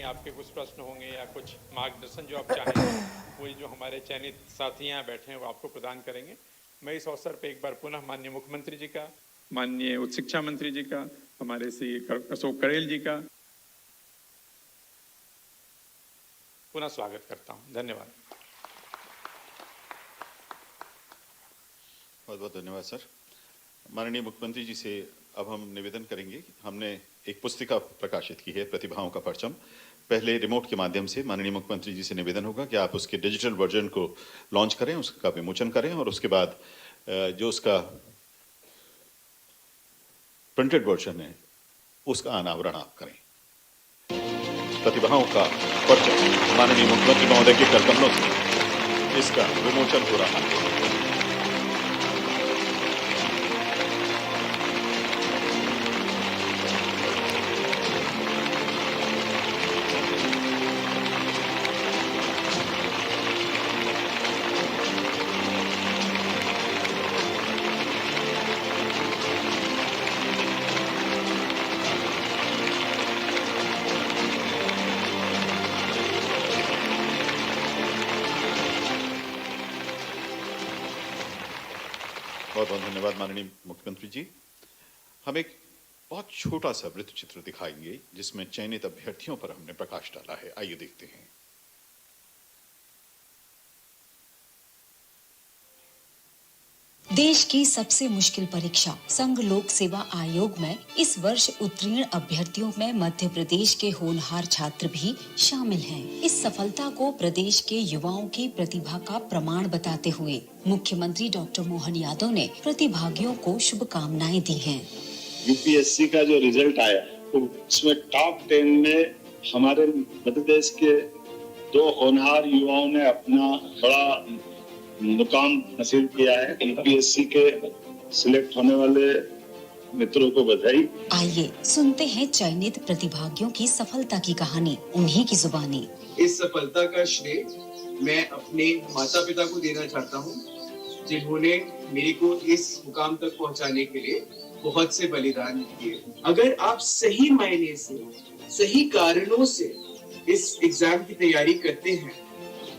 आपके कुछ प्रश्न होंगे या कुछ मार्गदर्शन जो आप चाहेंगे, वही जो हमारे चयनित साथी यहाँ बैठे हैं वो आपको प्रदान करेंगे। मैं इस अवसर पर एक बार पुनः माननीय मुख्यमंत्री जी का, माननीय उच्च शिक्षा मंत्री जी का, हमारे श्री अशोक कड़ेल जी का पुनः स्वागत करता हूँ। धन्यवाद। बहुत बहुत धन्यवाद सर। माननीय मुख्यमंत्री जी से अब हम निवेदन करेंगे। हमने एक पुस्तिका प्रकाशित की है, प्रतिभाओं का परचम। पहले रिमोट के माध्यम से माननीय मुख्यमंत्री जी से निवेदन होगा कि आप उसके डिजिटल वर्जन को लॉन्च करें, उसका विमोचन करें और उसके बाद जो उसका प्रिंटेड वर्जन है उसका अनावरण आप करें। प्रतिभाओं का परचम माननीय मुख्यमंत्री महोदय के कर कमलों से इसका विमोचन हो रहा है। बहुत बहुत धन्यवाद माननीय मुख्यमंत्री जी। हम एक बहुत छोटा सा वृत्त चित्र दिखाएंगे जिसमें चयनित अभ्यर्थियों पर हमने प्रकाश डाला है। आइए देखते हैं। देश की सबसे मुश्किल परीक्षा संघ लोक सेवा आयोग में इस वर्ष उत्तीर्ण अभ्यर्थियों में मध्य प्रदेश के होनहार छात्र भी शामिल हैं। इस सफलता को प्रदेश के युवाओं की प्रतिभा का प्रमाण बताते हुए मुख्यमंत्री डॉक्टर मोहन यादव ने प्रतिभागियों को शुभकामनाएं दी हैं। यूपीएससी का जो रिजल्ट आया तो उसमें टॉप 10 में हमारे मध्य प्रदेश के 2 होनहार युवाओं ने अपना बड़ा मुकाम हासिल किया है। यूपीएससी के सिलेक्ट होने वाले मित्रों को बधाई। आइए सुनते हैं चयनित प्रतिभागियों की सफलता की कहानी उन्हीं की जुबानी। इस सफलता का श्रेय मैं अपने माता पिता को देना चाहता हूँ, जिन्होंने मेरे को इस मुकाम तक पहुँचाने के लिए बहुत से बलिदान किए। अगर आप सही मायने से, सही कारणों से इस एग्जाम की तैयारी करते हैं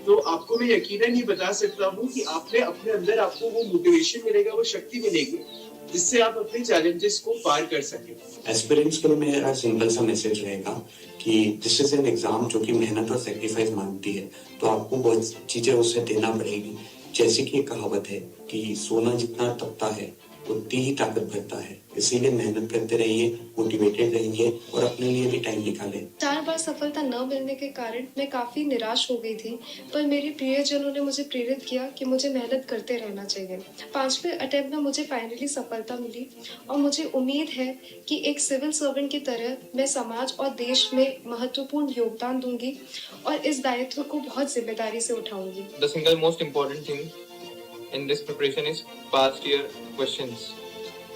तो आपको मैं यकीनन ही बता सकता हूँ कि आपने अपने अंदर आपको वो मोटिवेशन मिलेगा, वो शक्ति मिलेगी जिससे आप अपने चैलेंजेस को पार कर सकें। एस्पिरेंट्स के लिए मेरा सिंपल सा मैसेज रहेगा कि दिस इज एन एग्जाम जो कि मेहनत और सेक्रीफाइस मांगती है, तो आपको बहुत चीजें उससे देना पड़ेगी। जैसे कि एक कहावत है कि सोना जितना तपता है उतनी ही ताकत भरता है, इसीलिए मेहनत करते रहिए, मोटिवेटेड रहिए और अपने लिए भी टाइम निकालें। 4 बार सफलता न मिलने के कारण मैं काफी निराश हो गई थी, पर मेरे प्रियजनों ने मुझे प्रेरित किया कि मुझे मेहनत करते रहना चाहिए। 5वें अटेम्प्ट में मुझे फाइनली सफलता मिली और मुझे उम्मीद है कि एक सिविल सर्वेंट की तरह मैं समाज और देश में महत्वपूर्ण योगदान दूंगी और इस दायित्व को बहुत जिम्मेदारी से उठाऊंगी। The single most important thing in this preparation is past year questions.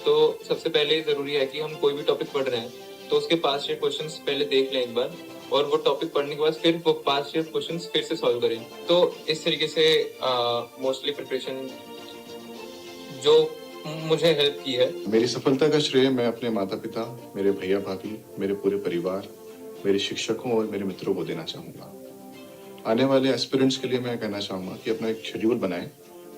तो सबसे पहले जरूरी है कि हम कोई भी टॉपिक पढ़ रहे हैं तो उसके पास्ट ईयर क्वेश्चंस पहले देख लें एक बार, और वो टॉपिक पढ़ने के बाद फिर वो पास्ट ईयर क्वेश्चंस फिर से सॉल्व करें। तो इस तरीके से मोस्टली प्रिपरेशन जो मुझे हेल्प की है। मेरी सफलता का श्रेय मैं अपने माता पिता, मेरे भैया भाभी, मेरे पूरे परिवार, मेरे शिक्षकों और मेरे मित्रों को देना चाहूँगा। आने वाले एस्पिरेंट्स के लिए मैं कहना चाहूँगा कि अपना एक शेड्यूल बनाएं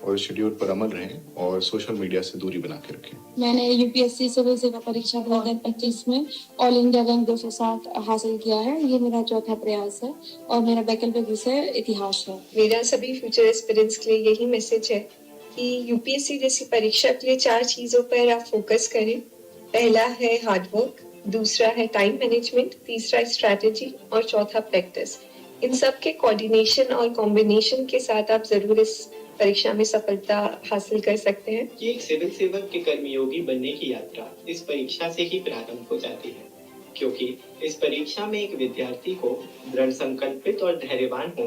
और शेड्यूल पर अमल रहें और सोशल मीडिया से दूरी बना के रखें। मैंने यूपीएससी सिविल सेवा परीक्षा 2025 में ऑल इंडिया रैंक 207 हासिल किया है। ये मेरा चौथा प्रयास है और मेरा वैकल्पिक विषय इतिहास है। मेरा सभी फ्यूचर एस्पिरेंट्स के लिए यही मैसेज है कि यूपीएससी जैसी परीक्षा के लिए 4 चीजों पर आप फोकस करें। पहला है हार्डवर्क, दूसरा है टाइम मैनेजमेंट, तीसरा स्ट्रैटेजी और चौथा प्रैक्टिस। इन सब के कोऑर्डिनेशन और कॉम्बिनेशन के साथ आप जरूर इस परीक्षा में सफलता हासिल कर सकते हैं। कि एक सिविल सेवक के कर्मयोगी बनने की यात्रा इस परीक्षा से ही प्रारंभ हो जाती है, क्योंकि इस परीक्षा में एक विद्यार्थी को दृढ़ संकल्पित और धैर्यवान होना